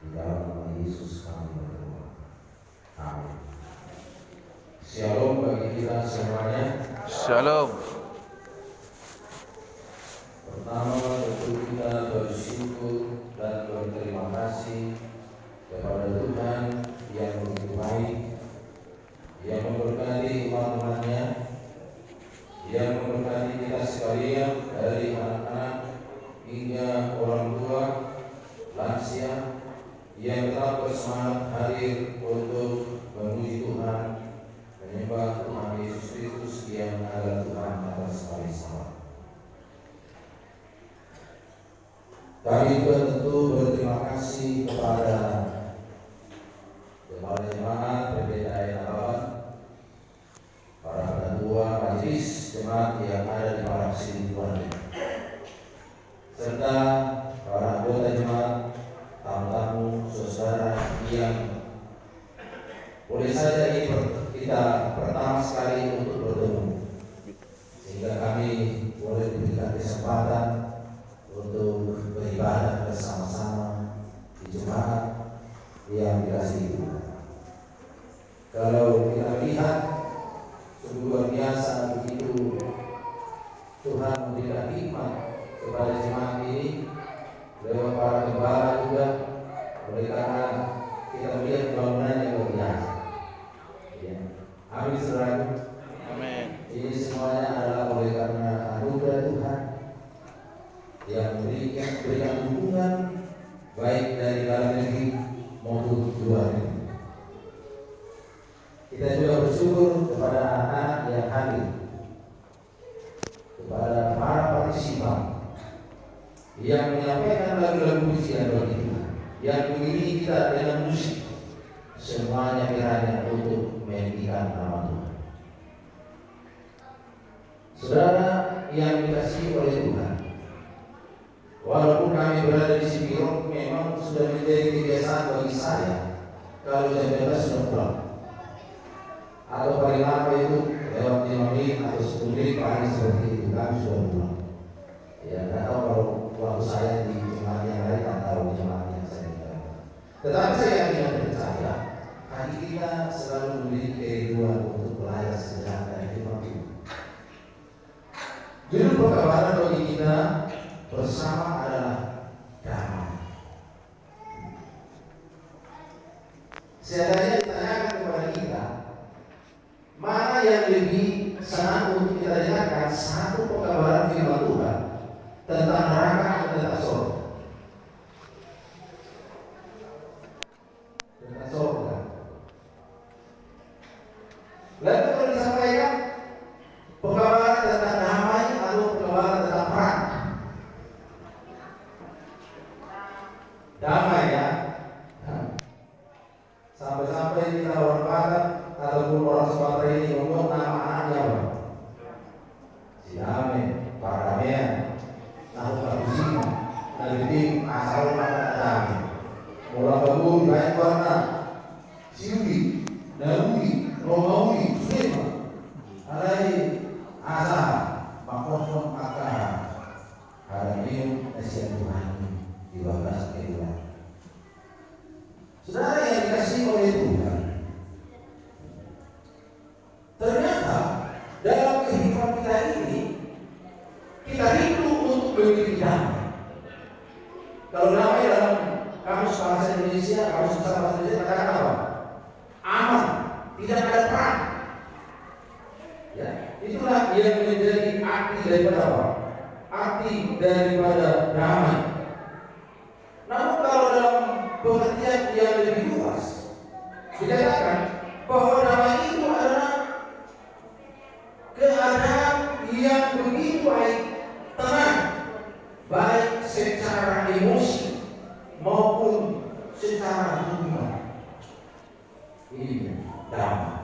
Di dalam nama Yesus kami berdoa. Amin. Shalom bagi kita semuanya. Shalom. Pertama tentu kita bersyukur dan berterima kasih kepada Tuhan yang begitu baik, yang memberkati umat-umatnya, yang memberkati kita sekalian dari anak-anak hingga orang tua, lansia, yang tetap bersemangat hadir untuk memuji Tuhan, menyembah Tuhan Yesus Kristus yang adalah Tuhan atas kami semua. Kami juga tentu berterima kasih kepada jemaat PPDAI Nabawan, para ketua majelis jemaat yang ada di Paraksi Tuhan, serta para anggota jemaat, tamu-tamu, saudara yang boleh saja ini kita pertama sekali untuk bertemu, sehingga kami boleh diberikan kesempatan untuk beribadah bersama-sama di jemaat yang dikasihi Tuhan. Kalau kita lihat sungguh luar biasa begitu Tuhan memberikan hikmat kepada jemaat ini lewat para gembala juga, oleh karena kita melihat bangunan yang luar biasa. Ya. Amin, saudara. Amin. Ini semuanya adalah oleh karena anugerah Tuhan yang berikan dukungan baik dari dalam negeri maupun luar negeri. Kita juga bersyukur kepada anak-anak yang hadir, kepada para partisipan yang menyampaikan lagu-lagu pujian bagi Tuhan, yang mengiringi kita dengan musik, semuanya kiranya untuk meninggikan nama Tuhan. Saudara yang dikasihi oleh Tuhan, walaupun kami berada di Sipirong, memang sudah menjadi kebiasaan bagi saya kalau jam 12 sudah pulang, atau paling lama itu lewat 5 menit atau 10 menit pagi seperti itu kami sudah pulang. Ya, nggak tahu kalau waktu saya di jemaat yang lain atau di jemaat yang saya tinggal. Tetapi saya tidak percaya hati kita selalu memiliki kerinduan untuk belajar sejarah dari firman Tuhan. Judul pekabaran bagi kita bersama adalah damai. Seandainya ditanyakan kepada kita, mana yang lebih senang untuk kita dengarkan, satu pekabaran firman Tuhan tentang neraka atau tentang surga? Tentang surga. Lalu kalau disampaikan pekabaran tentang damai atau pekabaran tentang perang? Damai, ya. Sampai-sampai kita orang Batak ataupun orang Sumatera ini membuat nama anaknya apa? Si Damai, Pardamaian, Nahukabusin, Nabitin, Asal Mata Damai, Mula Bagu, Baik Warna, Siubi, Narubi, Romawi, Sulema, Alai, Asa, Makosong, Akar, Haramim, Asian Tuhan, di bawah kehidupan. Saudara yang dikasihi oleh Tuhan, ternyata dalam kehidupan kita ini kita rindu untuk memiliki damai. Kalau damai dalam kamus bahasa Indonesia, kamus besar bahasa Indonesia katakan apa? Aman, tidak ada perang. Ya, itulah yang menjadi arti daripada apa? Arti daripada damai. Namun kalau dalam pengertian yang lebih luas, dikatakan bahwa damai itu adalah keadaan yang begitu baik, tenang, baik secara emosi maupun secara hubungan. Ini damai.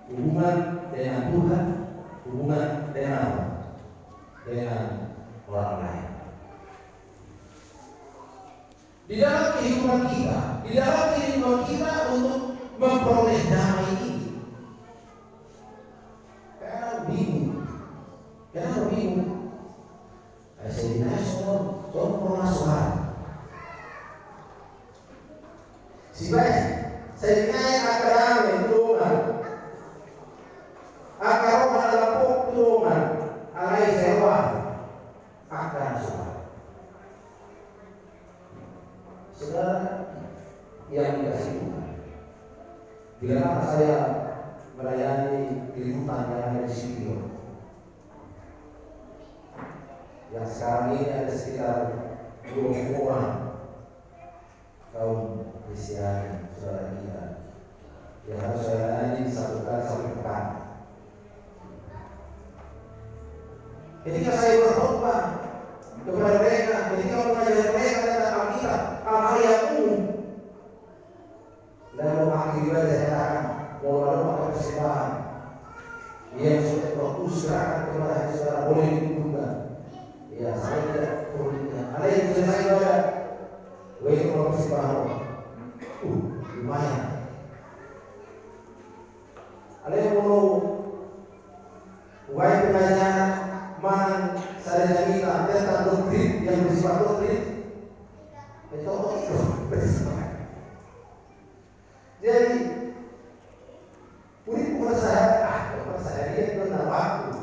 Hubungan dengan Tuhan, hubungan dengan apa? Dengan orang lain. Di dalam kehidupan kita untuk memperoleh damai ini, Kenapa bingung? Saya dinasih, soal permasalahan. Sibay, sehingga akarami tulungan. Akaro malalapok tulungan. Alay sewa. Akan suka. Saudara yang dikasih Tuhan, bila saya melayani di hutan yang ada di Sipio, yang sekarang ini ada sekitar 20 orang kaum Kristiani saudara kita yang harus saya layani satu pekan. Ketika saya berkhotbah kepada mereka, ketika mengajar mereka tentang Alkitab, hal yang umum, lalu akhirnya saya katakan, walau pakai persembahan yang sudah fokus gerakan kepada hati saudara boleh dibutuhkan. Ya, saya tidak perlunya. Ada yang bisa saya baca, wajib kalau persembahan, lumayan. Ada yang perlu wajib pengajaran man saya kita tentang doktrin yang bersifat doktrin itu bersifat. Jadi bukan saya dia benar waktu.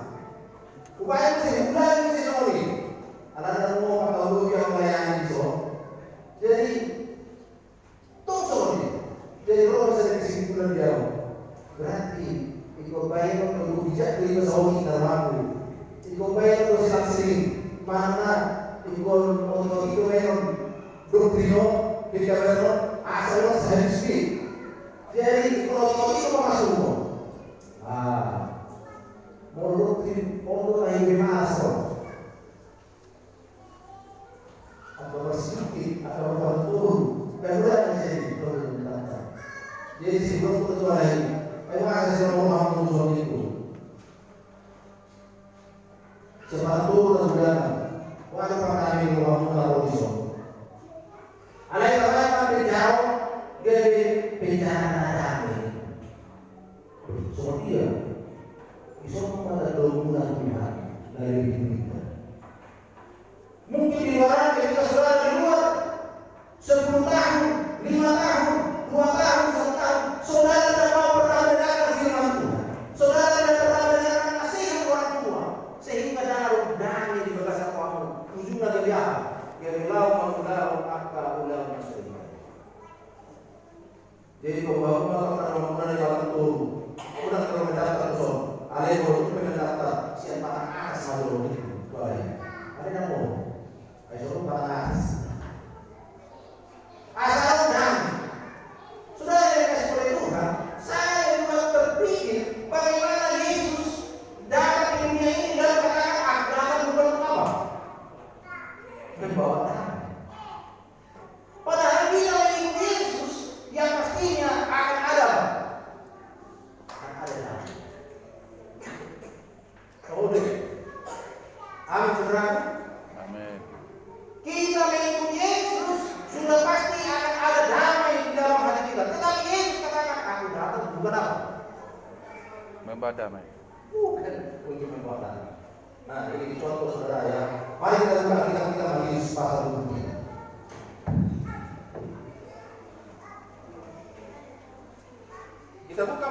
Upaya saya ulangi sekali. Ada mau kalau yang melayani itu. Jadi tolong. Jadi kalau saya kesimpulan dia berarti ikut baik untuk bijak dari masalah kita mampu. Ikut bayar terus sering mana ikut untuk itu memang doktrino ketika memang asal sehari. Jadi kalau itu masuk, mau doktrin untuk yang masuk atau bersedikit atau berturun dan berat menjadi turun. Jadi sebelum ketua ini, memang saya mau mengusul itu. Sepatu dan belakang wajib kami melakukan audition. Ada yang lain jauh dari bencana kami. Soalnya bisa pada dorongan Tuhan dari hidup kita. Mungkin di luar kita sudah di luar 10 tahun, 5 tahun, 2 tahun, 1 tahun, saudara tidak mau pernah mendengar firman Tuhan. Saudara tidak pernah mendengar nasihat orang tua. Sehingga dalam damai di bekas kamu ujungnya dia yang lau akal ulang sehingga. Jadi kalau bangunan jalan turun, udah kalau mendaftar so, ada yang baru mendaftar siapa atas malu itu, boleh. Ada yang mau, ayo coba atas. Asal damai. Sudah yang kasih oleh Tuhan, saya juga terpikir bagaimana Yesus datang ke dunia ini dalam keadaan agama bukan apa? Membawa damai. Padahal bila mengikut Yesus yang pastinya akan ada damai. Amin, saudara. Amin. Kita mengikut Yesus sudah pasti akan ada damai di dalam hati kita. Tetapi Yesus katakan, aku datang bukan apa? Membawa damai. Bukan untuk membawa damai. Nah, ini contoh saudara ya. Mari kita buka kita Matius pasal 23. Kita buka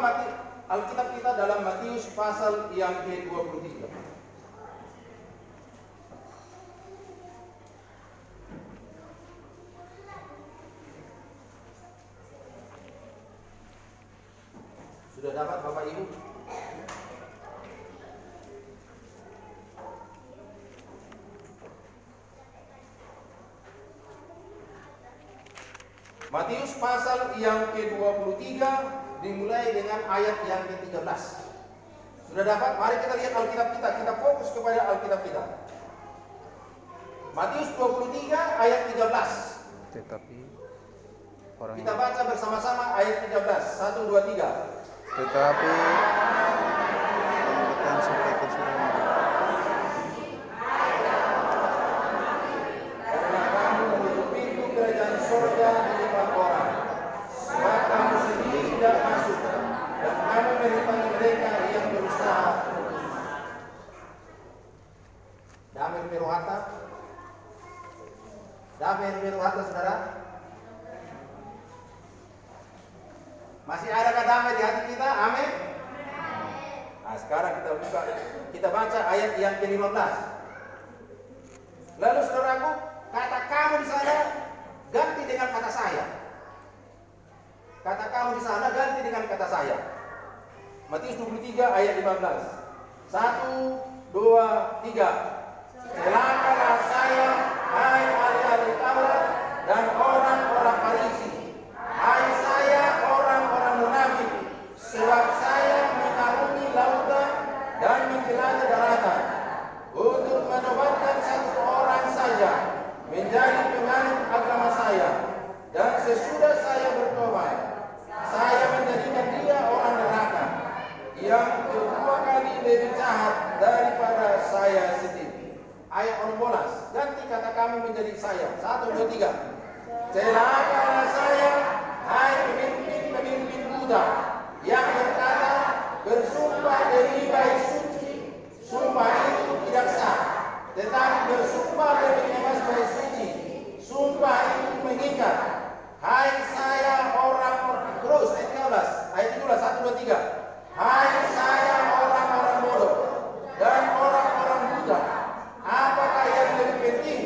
Alkitab kita dalam Matius pasal yang ke-23. Sudah dapat Bapak Ibu? Matius pasal yang ke-23 dimulai dengan ayat yang ke-13. Sudah dapat? Mari kita lihat Alkitab kita. Kita fokus kepada Alkitab kita. Matius 23 ayat 13. Tetapi orang Kita baca bersama-sama ayat 13. 1, 2, 3. tetapi akan sampai ke surga. Karena kamu menutup pintu kerajaan surga di depan orang, sebab kamu sendiri tidak masuk, dan kamu menimpani mereka yang berusaha. Damai Meruhata. Damai Meruhata, saudara. Masih adakah damai di hati kita? Amin. Nah, sekarang kita baca ayat yang ke-15. Lalu saudaraku, kata kamu di sana ganti dengan kata saya. Kata kamu di sana ganti dengan kata saya. Matius 23 ayat 15. 1, 2, 3. Celakalah saya, hai ahli-ahli Taurat dan orang-orang Farisi. Hai saya, orang-orang munafik, sebab saya mengarungi lautan dan menjelajah daratan untuk menobatkan satu orang saja menjadi penganut agama saya, dan sesudah saya bertobat, saya menjadikan dia orang neraka yang kedua kali lebih jahat daripada saya sendiri. Ayat 16, ganti kata kami menjadi saya. 1, 2, 3. Celakalah saya, hai pemimpin-pemimpin Buddha yang berkata, bersumpah demi baik suci, sumpah itu tidak sah, tetapi bersumpah demi emas baik suci, sumpah itu mengikat. Hai saya orang-orang, terus ayat 13, 1, 2, 3. Hai saya orang-orang bodoh dan orang-orang buta, apakah yang lebih penting,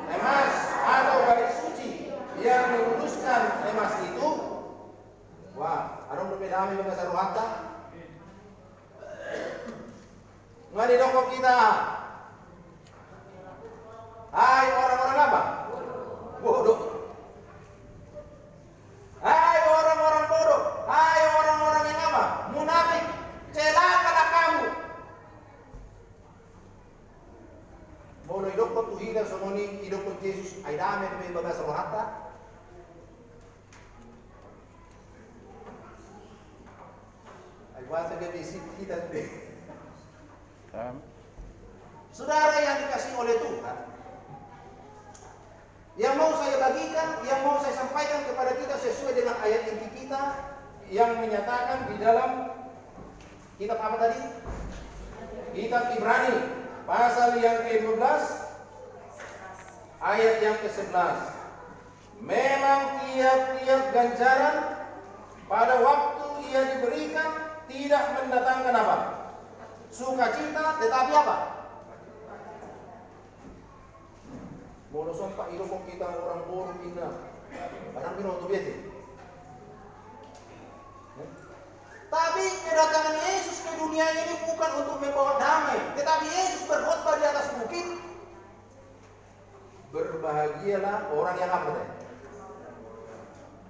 emas atau baik suci yang meluruskan emas itu? Wah, anong berbeda kami mga saruhata? Nga dinokok kita. Hai orang-orang apa? Bodoh. Hai orang-orang bodoh. Hai orang-orang yang apa? Munafik. Celakalah kamu. Mau hidup ko tuhilan sa muning hidup ko Jesus ay dami na may baga sa rohata. Ay wasa gabi kita today. Saudara yang dikasih oleh Tuhan, yang mau saya bagikan, yang mau saya sampaikan kepada kita sesuai dengan ayat inti kita yang menyatakan di dalam kitab apa tadi? Kitab Ibrani pasal yang ke-12 ayat yang ke-11. Memang tiap-tiap ganjaran pada waktu ia diberikan tidak mendatangkan apa? Sukacita, tetapi apa? Monoson pak ilokong kita orang bodoh kita. Parang binoto biete. Tapi kedatangan Yesus ke dunia ini bukan untuk membawa damai, tetapi Yesus berkhotbah di atas bukit. Berbahagialah orang yang apa tadi?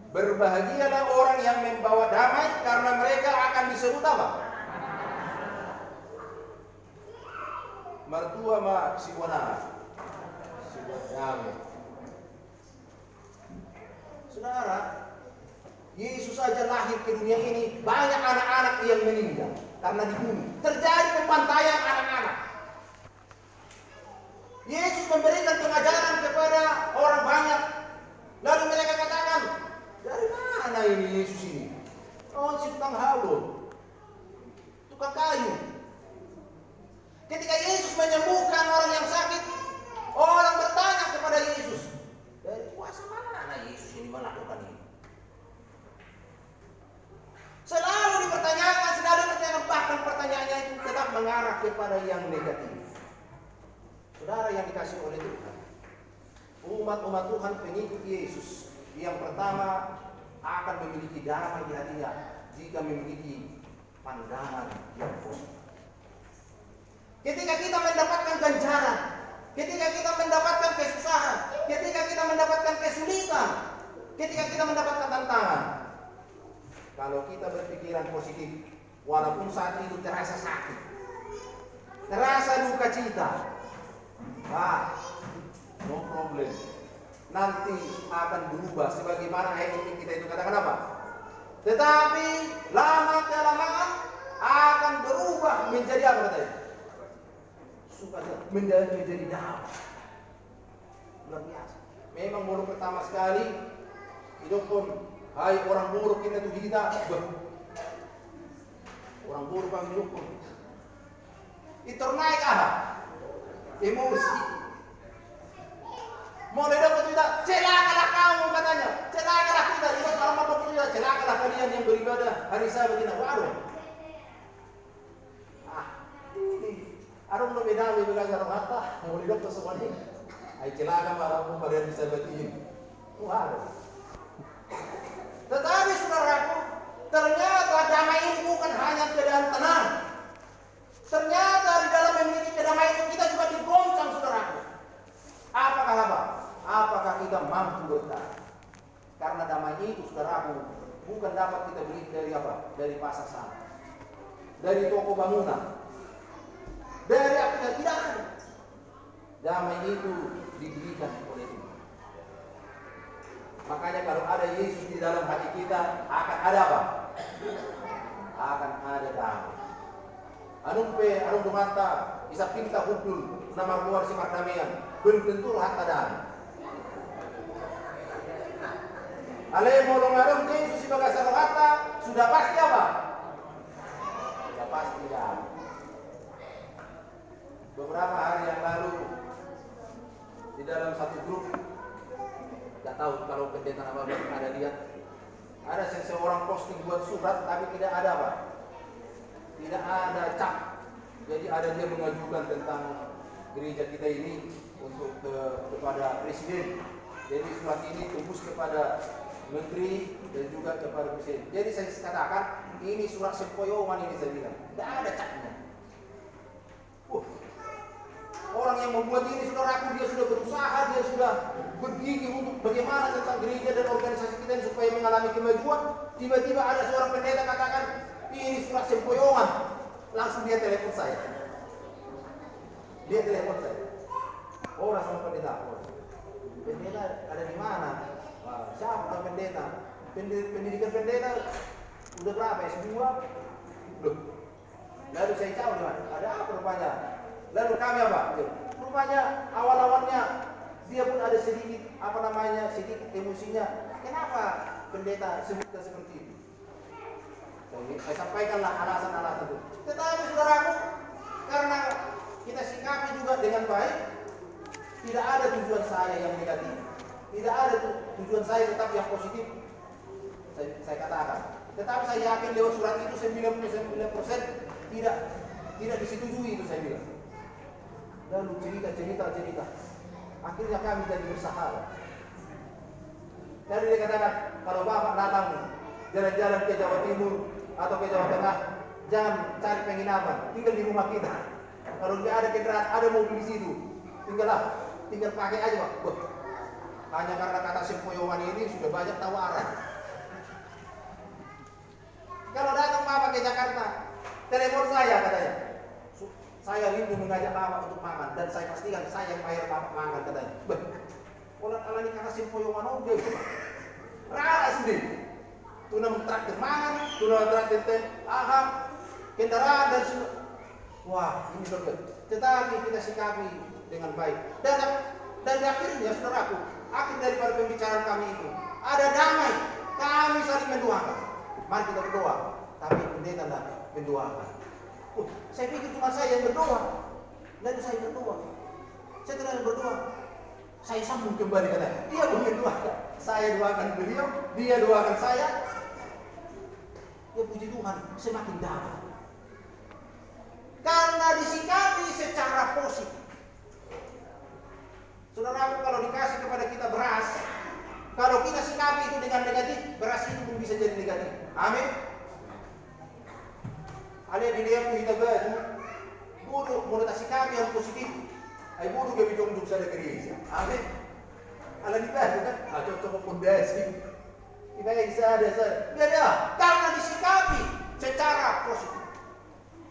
Berbahagialah orang yang membawa damai, karena mereka akan disebut apa? Mertua ma si wana. Damai. Saudara, Yesus saja lahir ke dunia ini, banyak anak-anak yang meninggal karena dibunuh. Terjadi pembantaian anak-anak. Yesus memberikan pengajaran kepada orang banyak. Lalu mereka katakan, dari mana ini Yesus ini? Oh, si tukang haul, tukang kayu. Ketika Yesus menyembuhkan orang yang sakit, orang bertanya kepada Yesus, dari kuasa mana Yesus ini melakukan ini? Selalu dipertanyakan, bahkan pertanyaannya itu tetap mengarah kepada yang negatif. Saudara yang dikasih oleh Tuhan, umat-umat Tuhan pengikut Yesus yang pertama akan memiliki damai di hatinya jika memiliki pandangan yang positif. Ketika kita mendapatkan ganjaran, ketika kita mendapatkan kesusahan, ketika kita mendapatkan kesulitan, ketika kita mendapatkan tantangan, kalau kita berpikiran positif, walaupun saat itu terasa sakit, terasa duka cita, no problem. Nanti akan berubah sebagaimana ayat kita itu katakan apa? Tetapi lama kelamaan akan berubah menjadi apa tadi? Menjadi damai. Luar biasa. Memang baru pertama sekali hidup pun, hai orang buruk kita tuh kita. Orang buruk yang hidup pun. Itu naik emosi. Mulai dapat kita, celakalah kamu katanya, celakalah kita. Itu kalau mau kita celakalah kalian yang beribadah hari Sabat ini. Waduh. Ini arung no bedawi bilang arung hatta, mau di dokter semua ini. Ay celaka para pada hari Sabat ini. Waduh. Tetapi saudaraku, ternyata damai ini bukan hanya keadaan tenang. Ternyata di dalam memiliki kedamaian itu kita juga digoncang, saudaraku. Apakah kita mampu bertahan? Karena damai itu, saudaraku, bukan dapat kita beli dari apa? Dari pasar sana, dari toko bangunan, dari apa? Tidak ada. Damai itu diberikan oleh Tuhan. Makanya kalau ada Yesus di dalam hati kita, akan ada apa? Akan ada damai. Anong dumanta, isa pinta hukul na magluwar si Magdamian, belum tentu hatta damai. Alay mo long Yesus si baga sa hatta, sudah pasti apa? Sudah pasti damai. Beberapa hari yang lalu di dalam satu grup, tidak tahu kalau pendeta nama ada lihat, ada seseorang posting buat surat tapi tidak ada apa? Tidak ada cap. Jadi ada dia mengajukan tentang gereja kita ini untuk kepada presiden. Jadi surat ini tembus kepada menteri dan juga kepada presiden. Jadi saya katakan ini surat sempoyongan ini saya bilang. Tidak ada capnya. Orang yang membuat ini, saudaraku, dia sudah berusaha, dia sudah bergigih untuk bagaimana tentang gereja dan organisasi kita ini supaya mengalami kemajuan. Tiba-tiba ada seorang pendeta katakan, ini surat sempoyongan. Langsung dia telepon saya. Dia telepon saya. Oh, sama pendeta. Pendeta ada di mana? Wah, siapa pendeta? Pendidikan pendeta udah berapa? S2? Loh. Lalu saya jawab, ada apa rupanya? Lalu kami apa? Rupanya awal-awalnya dia pun ada sedikit sedikit emosinya. Kenapa pendeta sebutkan seperti itu? Saya sampaikanlah alasan-alasan itu. Tetapi saudaraku, karena kita sikapi juga dengan baik, tidak ada tujuan saya yang negatif, tidak ada tujuan saya tetap yang positif. Saya katakan. Tetapi saya yakin lewat surat itu 99% tidak disetujui itu saya bilang. Lalu cerita. Akhirnya kami jadi bersahabat. Lalu dia katakan, kalau Bapak datang jalan-jalan ke Jawa Timur atau ke Jawa Tengah, jangan cari penginapan, tinggal di rumah kita. Kalau tidak ada kendaraan, ada mobil di situ, tinggal pakai aja Pak. Hanya karena kata sempoyongan ini sudah banyak tawaran. Kalau datang Bapak ke Jakarta, telepon saya katanya. Saya rindu mengajak Bapak untuk makan dan saya pastikan saya yang bayar Bapak makan katanya. Orang alani kata sempoyongan oke. Rara sendiri. Tuna mentraktir makan, tuna mentraktir kendaraan dan semua. Wah, ini betul. Tetapi kita sikapi dengan baik. Dan akhirnya saudaraku, akhir daripada pembicaraan kami itu ada damai. Kami saling mendoakan. Mari kita berdoa. Tapi pendeta tidak mendoakan. Saya pikir cuma saya yang berdoa. Lalu saya berdoa. Setelah berdoa, saya sambung kembali katanya. Dia pun mendoakan. Saya doakan beliau, dia doakan saya. Ya puji Tuhan, semakin damai. Karena disikapi secara positif. Saudaraku, kalau dikasih kepada kita beras, kalau kita sikapi itu dengan negatif, beras itu pun bisa jadi negatif. Amin. Ada dilihat kita baju, bodoh menurut sikapi yang positif. Ay bodoh kami dong sa gereja. Amin. Ala di baju kan, cocok pondasi. Iba yang ada. Beda, karena disikapi secara positif.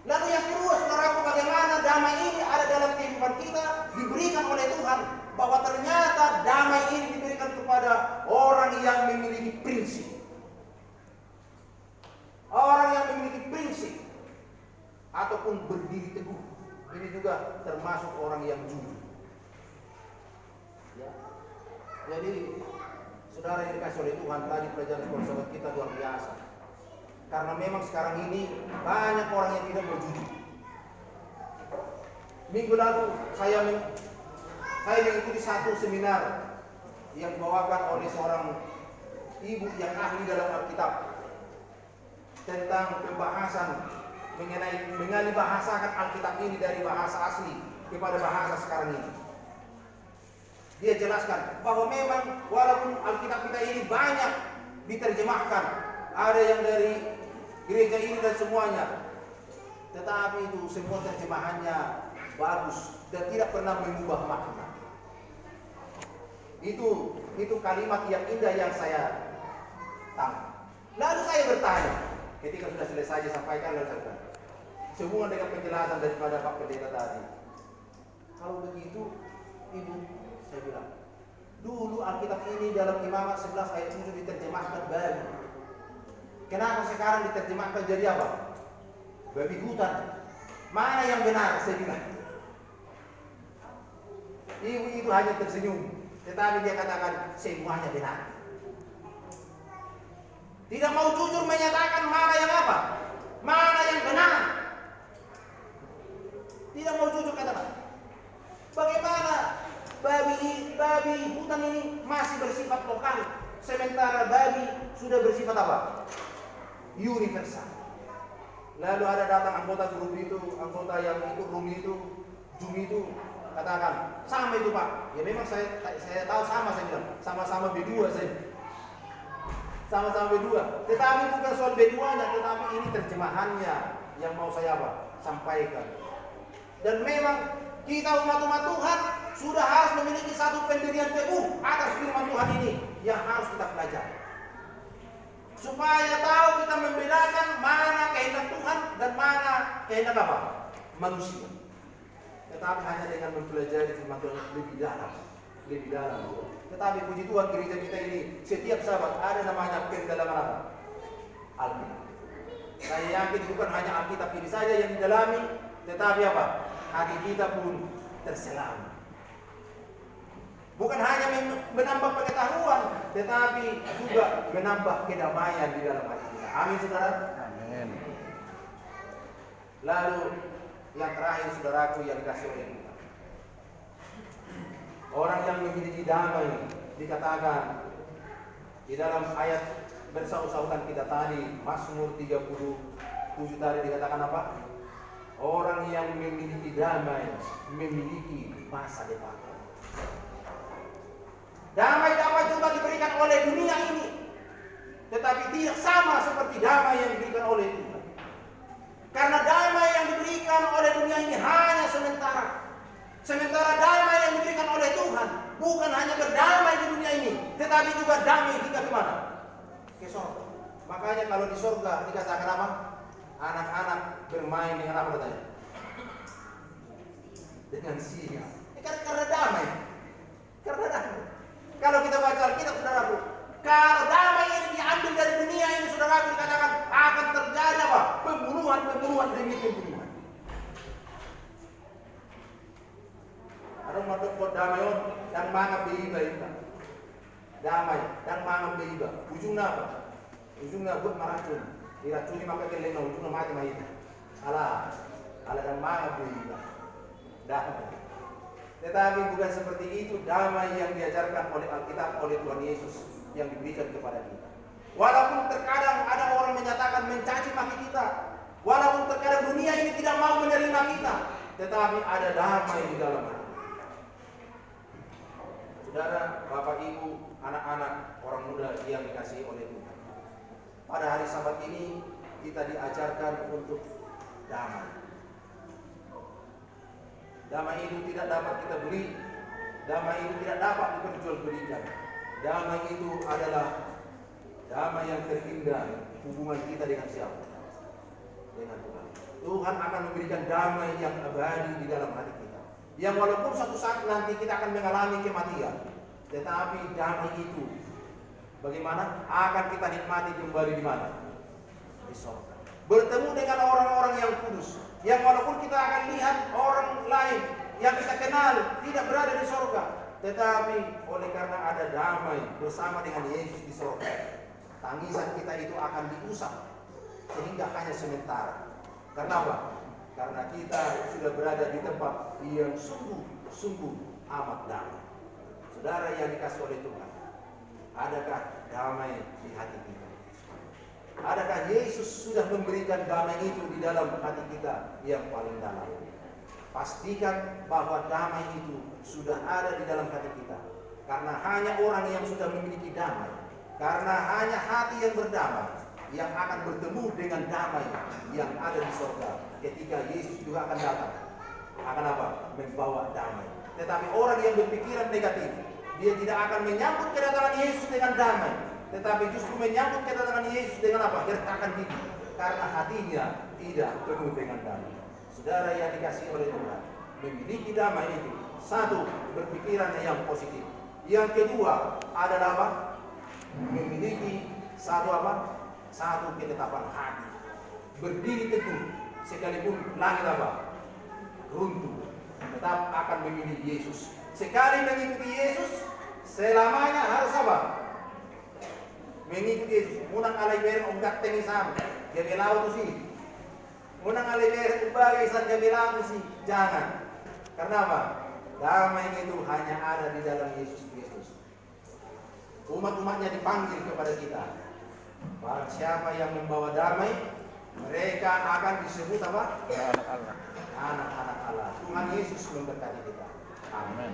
Lalu yang kedua, saudaraku, bagaimana damai ini ada dalam kehidupan kita, diberikan oleh Tuhan. Bahwa ternyata damai ini diberikan kepada orang yang memiliki prinsip. Orang yang memiliki prinsip ataupun berdiri teguh. Ini juga termasuk orang yang jujur. Ya. Jadi saudara yang dikasih oleh Tuhan, tadi pelajaran filsafat kita luar biasa. Karena memang sekarang ini banyak orang yang tidak mau jujur. Minggu lalu saya mengikuti satu seminar yang dibawakan oleh seorang ibu yang ahli dalam Alkitab tentang pembahasan mengenai bahasakan Alkitab ini dari bahasa asli kepada bahasa sekarang ini. Dia jelaskan bahwa memang walaupun Alkitab kita ini banyak diterjemahkan, ada yang dari gereja ini dan semuanya, tetapi itu semua terjemahannya bagus dan tidak pernah mengubah makna. Itu kalimat yang indah yang saya tangkap. Lalu saya bertanya, ketika sudah selesai saya sampaikan, lalu saya bertanya, sehubungan dengan penjelasan daripada Pak Pendeta tadi, kalau begitu, Ibu, saya bilang, dulu Alkitab ini dalam Imamat 11 ayat 7 diterjemahkan babi. Kenapa sekarang diterjemahkan jadi apa? Babi hutan. Mana yang benar? Saya bilang. Ibu itu hanya tersenyum, tetapi dia katakan semuanya benar. Tidak mau jujur menyatakan mana yang apa, mana yang benar. Tidak mau jujur katakan. Bagaimana babi hutan ini masih bersifat lokal, sementara babi sudah bersifat apa? Universal. Lalu ada datang anggota grup itu, anggota yang ikut room itu, Jumi itu katakan, sama itu Pak. Ya memang saya tahu sama, saya bilang, sama-sama B2 saya. Sama-sama B2. Tetapi bukan soal B2-nya, tetapi ini terjemahannya yang mau saya apa? Sampaikan. Dan memang kita umat-umat Tuhan sudah harus memiliki satu pendirian teguh atas firman Tuhan ini yang harus kita pelajari. Supaya tahu kita membedakan mana kehendak Tuhan dan mana kehendak apa? Manusia. Tetapi hanya dengan mempelajari firman Tuhan lebih dalam. Tetapi puji Tuhan, gereja kita ini setiap sahabat ada namanya pendalaman apa? Alkitab. Saya yakin bukan hanya Alkitab ini saja yang didalami, tetapi apa? Hati kita pun terselamat. Bukan hanya menambah pengetahuan, tetapi juga menambah kedamaian di dalam hati kita. Amin, saudara. Amin. Lalu yang terakhir, saudaraku, yang dikasih oleh kita, orang yang memiliki damai dikatakan di dalam ayat bersaut-sautan kita tadi, Mazmur 37 tadi dikatakan apa? Orang yang memiliki damai memiliki masa depan. Damai juga diberikan oleh dunia ini, tetapi tidak sama seperti damai yang diberikan oleh Tuhan. Karena damai yang diberikan oleh dunia ini hanya sementara. Sementara damai yang diberikan oleh Tuhan bukan hanya berdamai di dunia ini, tetapi juga damai hingga ke mana? Ke surga. Makanya kalau di surga dikatakan apa? Anak-anak bermain dengan apa katanya? Dengan singa. Karena damai. Karena damai. Kalau kita baca Alkitab, saudaraku, kalau damai ini diambil dari dunia ini, saudaraku, dikatakan akan terjadi apa? Pembunuhan demi pembunuhan. Ada umat damai dan mangat beriba itu. Damai dan mangat beriba. Ujungnya apa? Ujungnya buat meracun. Diracuni maka kelena ujungnya mati mahita. Ala dan mangat beriba. Damai. Tetapi bukan seperti itu damai yang diajarkan oleh Alkitab, oleh Tuhan Yesus yang diberikan kepada kita. Walaupun terkadang ada orang menyatakan mencaci maki kita, walaupun terkadang dunia ini tidak mau menerima kita, tetapi ada damai di dalam hati. Saudara, Bapak, Ibu, anak-anak, orang muda yang dikasihi oleh Tuhan, pada hari Sabat ini kita diajarkan untuk damai. Damai itu tidak dapat kita beli, damai itu tidak dapat diperjualbelikan. Damai itu adalah damai yang terindah, hubungan kita dengan siapa? Dengan Tuhan. Tuhan akan memberikan damai yang abadi di dalam hati kita. Yang walaupun suatu saat nanti kita akan mengalami kematian, tetapi damai itu bagaimana? Akan kita nikmati kembali di mana? Di surga. Bertemu dengan orang-orang yang kudus, yang walaupun kita akan lihat orang lain yang kita kenal tidak berada di surga, tetapi oleh karena ada damai bersama dengan Yesus di surga, tangisan kita itu akan diusap sehingga hanya sementara. Karena apa? Karena kita sudah berada di tempat yang sungguh amat damai. Saudara yang dikasih oleh Tuhan, Adakah damai di hati kita? Adakah Yesus sudah memberikan damai itu di dalam hati kita yang paling dalam? Pastikan bahwa damai itu sudah ada di dalam hati kita. Karena hanya orang yang sudah memiliki damai, karena hanya hati yang berdamai, yang akan bertemu dengan damai yang ada di surga. Ketika Yesus juga akan datang, akan apa? Membawa damai. Tetapi orang yang berpikiran negatif, dia tidak akan menyambut kedatangan Yesus dengan damai, tetapi justru menyambut kedatangan Yesus dengan apa? Gertakan gigi, karena hatinya tidak penuh dengan damai. Saudara yang dikasihi oleh Tuhan, memiliki damai itu, satu, berpikiran yang positif. Yang kedua adalah apa? Memiliki satu apa? Satu ketetapan hati, berdiri teguh sekalipun langit apa? Runtuh, tetap akan memilih Yesus. Sekali mengikuti Yesus, selamanya harus apa? Mengikuti Yesus. Munang alay beren ungkat tengisam, gabelau tu sih. Munang alay beren ubagai san gabelau tu sih. Jangan. Karena apa? Damai itu hanya ada di dalam Yesus Kristus. Umat-umatnya dipanggil kepada kita. Barang siapa yang membawa damai, mereka akan disebut apa? Anak Allah. Anak-anak Allah. Tuhan Yesus memberkati kita. Amin.